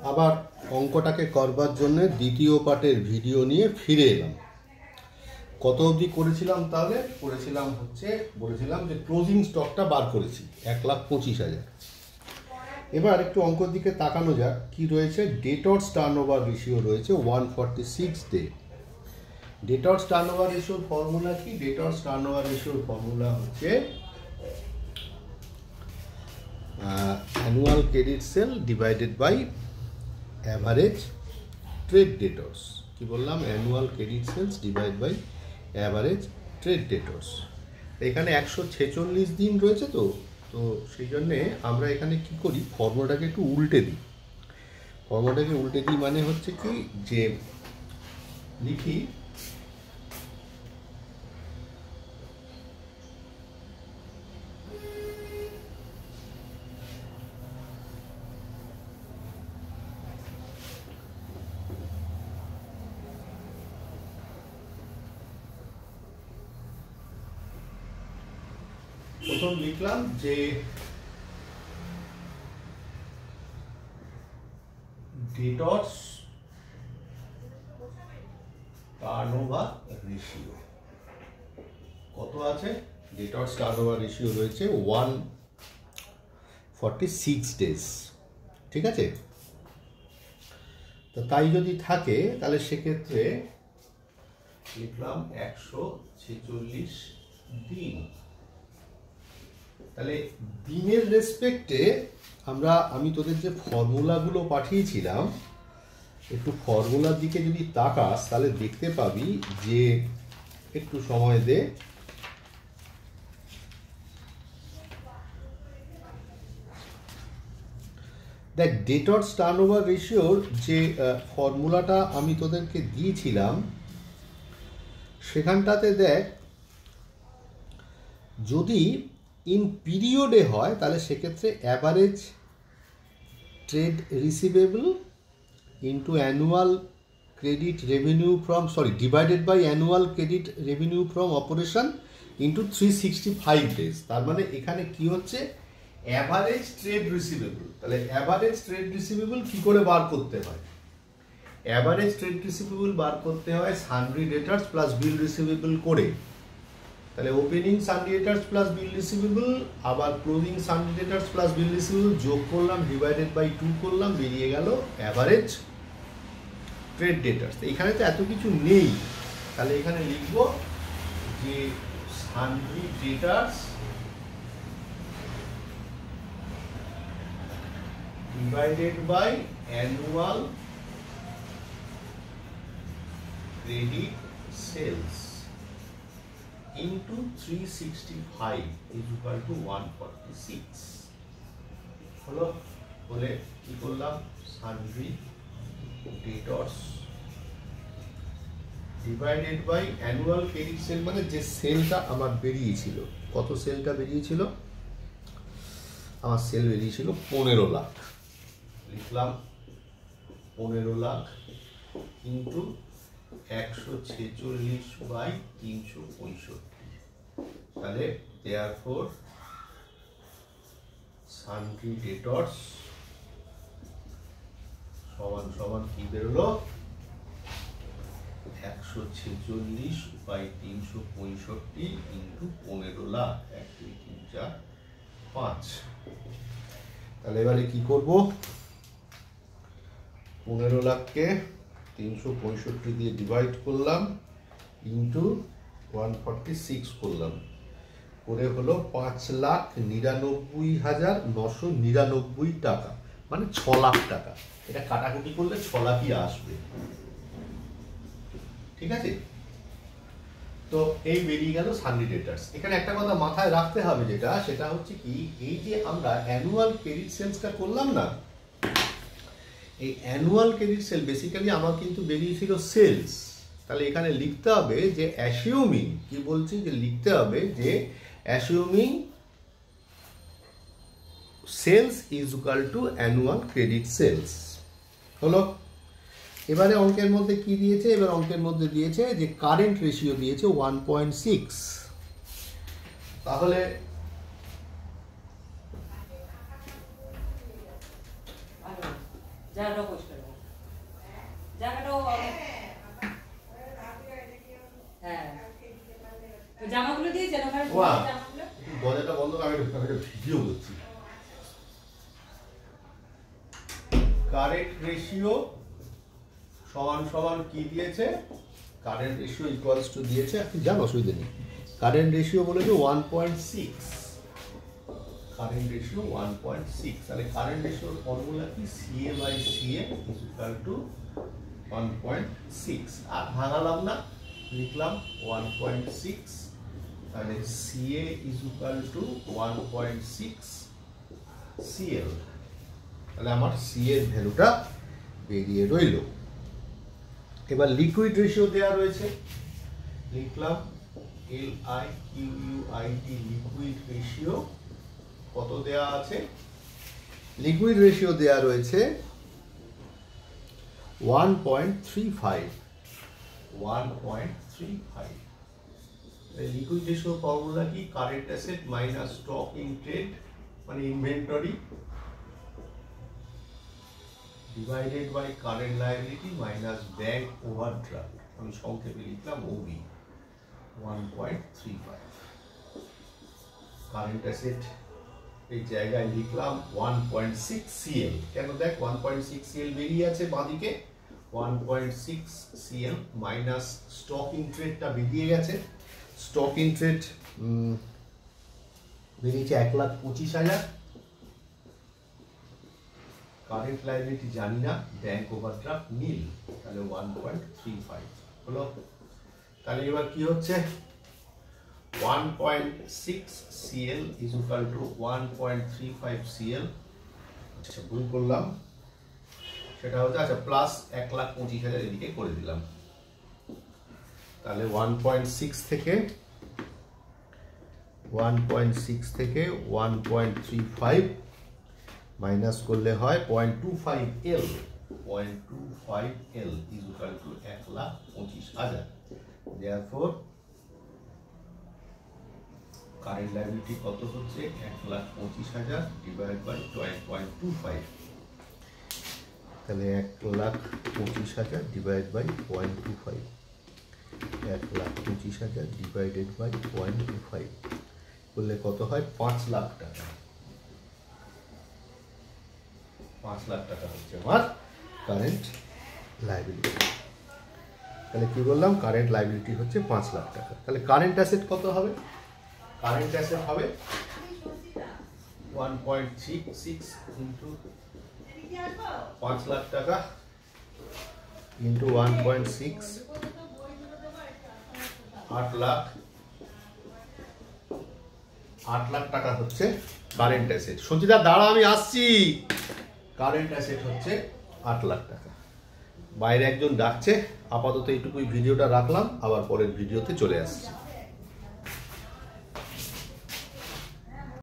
আবার অঙ্কটাকে করবার জন্য দ্বিতীয় পার্টের ভিডিও নিয়ে ফিরে এলাম। কত অবধি করেছিলাম? তাহলে করেছিলাম বলেছিলাম যে ক্লোজিং স্টকটা বার করেছি 1,25,000। এবার একটু অঙ্কর দিকে তাকানো যাক। কি রয়েছে? ডেটর্স টার্নওভার রেশিও রয়েছে 146 ডে। ডেটর্স টার্নওভার রেশিওর ফর্মুলা কি? ডেটর্স টার্নওভার রেশিওর ফর্মুলা হচ্ছে annual credit sale divided by average trade debtors. কি বললাম? Annual credit sales divide by average trade debtors. এখানে 146 দিন রয়েছে, তো সেই জন্যে আমরা এখানে কি করি, ফর্মুলাটাকে একটু উল্টে দিই। মানে হচ্ছে কি, যে লিখি প্রথম লিখলাম যে ডেটর্স টার্নওভার রেশিও কত আছে? ডেটর্স টার্নওভার রেশিও রয়েছে 146 ডেজ। ঠিক আছে? তো তাই যদি থাকে তাহলে সেক্ষেত্রে লিখলাম 146 দিন। তাহলে দিনের রেসপেক্টে আমি তোদের যে ফর্মুলাগুলো পাঠিয়েছিলাম, একটু ফর্মুলার দিকে যদি তাকাস তাহলে দেখতে পাবি যে, একটু সময় দে, দেখ ডেটর্স টার্নওভার রেশিওর যে ফর্মুলাটা আমি তোদেরকে দিয়েছিলাম সেখানটাতে দেখ, যদি ইন পিরিয়ডে হয় তাহলে সেক্ষেত্রে average trade receivable into annual credit revenue from divided by annual credit revenue from operation into 365 days. তার মানে এখানে কি হচ্ছে? Average trade receivable. তাহলে অ্যাভারেজ ট্রেড রিসিভেবল কি করে বার করতে হয়? অ্যাভারেজ ট্রেড রিসিভেবল বার করতে হয় সানড্রি ডেটার্স প্লাস বিল রিসিভেবল করে। তাহলে ওপেনিং সানড্রি ডেটার্স প্লাস বিল রিসিভেবল, আবার ক্লোজিং সানড্রি ডেটার্স প্লাস বিল রিসিভেবল যোগ করলাম, ডিভাইডেড বাই 2 করলাম, বেরিয়ে গেল অ্যাভারেজ ট্রেড ডেটার্স। এখানে তো এত কিছু নেই, তাহলে এখানে লিখব যে sundry debtors divided by annual credit sales into 365 is equal to 146 হলো। বলে কি করলাম? Sundry debtors divided by annual credit sale, মানে যে সেলটা আমার বেরিয়েছিল, কত সেলটা বেরিয়েছিল? আমার সেল বেরিয়েছিল 15 লাখ। লিখলাম 15 লাখ ইন্টু 146 বাই 365। তাহলে দেয়ারফর সানড্রি ডেটর্স সমান সমান কি বেরোলো? 146 বাই 365 ইন্টু 15 লাখ, 1 2 3 4 5। তাহলে এবারে কি করব? 15 লাখকে 365 দিয়ে ডিভাইড করলাম, ইন্টু 146 করলাম, করে হলো 5,99,999 টাকা, মানে 6 লাখ টাকা। এটা কাটাকুটি করলে 6 লাখই আসবে। ঠিক আছে? তো এই বেরিয়ে গেল সানড্রি ডেটার্স। এখানে একটা কথা মাথায় রাখতে হবে, সেটা হচ্ছে কি, এই যে আমরা অ্যানুয়াল ক্রেডিট সেলসটা করলাম না, এই অ্যানুয়াল ক্রেডিট সেল বেসিক্যালি আমার কিন্তু বেরিয়েছিল সেলস। তাহলে এখানে লিখতে হবে যে অ্যাসিউমিং, কি বলছি, যে লিখতে হবে যে assuming sales is equal to annual credit sales. হলো। এবারে অঙ্কের মধ্যে কি দিয়েছে? এবার অঙ্কের মধ্যে দিয়েছে যে কারেন্ট রেশিও দিয়েছে 1.6। তাহলে জায়গাটাও পরিষ্কার হবে, জায়গাটাও হ্যাঁ। তো জামাগুলো দিয়েছেন ওখানে, জামাগুলো দরজাটা বন্ধ করে আমি ভিডিও করছি। কারেন্ট রেশিও সমান সমান কি দিয়েছে, কারেন্ট রেশিও ইকুয়ালস টু দিয়েছে, আপনি জান অসুবিধা নেই। কারেন্ট রেশিও বলেছে 1.6, কারেন্ট রেশিও 1.6। তাহলে কারেন্ট রেশিওর ফর্মুলা কি, CA by CA is equal to 1.6। আর ভাঙালাম না, লিখলাম 1.6, তাহলে CA is equal to 1.6 CL। তাহলে আমার সি এর ভ্যালুটা বেরিয়ে রইল। এবার লিকুইড রেশিও দেওয়া রয়েছে, লিখলাম LIQUID লিকুইড রেশিও কত দেওয়া আছে, লিকুইড রেশিও দেওয়া রয়েছে 1.35। লিকুইড রেশিও ফর্মুলা কি, current asset minus stock in trade মানে inventory divided by current liability minus bank overdraft, আমি সংক্ষেপে লিখলাম OB 1.35। কারেন্ট অ্যাসেট এই জায়গায় লিখলাম 1.6 CL, কেন দেখ 1.6 CL বেরিয়ে আছে বাঁদিকে, 1.6 CL মাইনাস স্টক ইন ট্রেডটা বেরিয়ে গেছে, স্টক ইন ট্রেড বেরিয়েছে 1,25,000, কারেন্ট লাইবিলিটি জানি না, ব্যাংক ওভারড্রাফট নীল, তাহলে 1.35 হলো। তাহলে এবার কি হচ্ছে, 1.6 CL is equal two 1.35 CL। আচ্ছা ভুল করলাম, সেটা হচ্ছে আচ্ছা প্লাস 1,25,000 এদিকে করে দিলাম। তাহলে 1.6 থেকে 1.35 মাইনাস করলে হয় 0.25 L, 0.25 L is equal two 1,25,000। Therefore current liability কত হচ্ছে, 1,25,000 ডিভাইড বাই 0.25, তাহলে 1,25,000 ডিভাইড বাই 0.25, 1,25,000 ডিভাইডেড বাই 0.25 করলে কত হয়, 5 লাখ টাকা। 5 লাখ টাকা হচ্ছে আমার কারেন্ট লাইবিলিটি। তাহলে কি বললাম, কারেন্ট লাইবিলিটি হচ্ছে 5 লাখ টাকা। তাহলে কারেন্ট অ্যাসেট কত হবে, কারেন্ট অ্যাসেট হবে 1.66 ইন্টু 5 লাখ টাকা ইন্টু 1.6, 8 লাখ টাকা হচ্ছে কারেন্ট অ্যাসেট। সঞ্চিতা দাঁড়া আমি আসছি, কারেন্ট অ্যাসেট হচ্ছে 8 লাখ টাকা। বাইরে একজন ডাকছে, আপাতত এইটুকুই ভিডিওটা রাখলাম, আবার পরের ভিডিওতে চলে আসছি।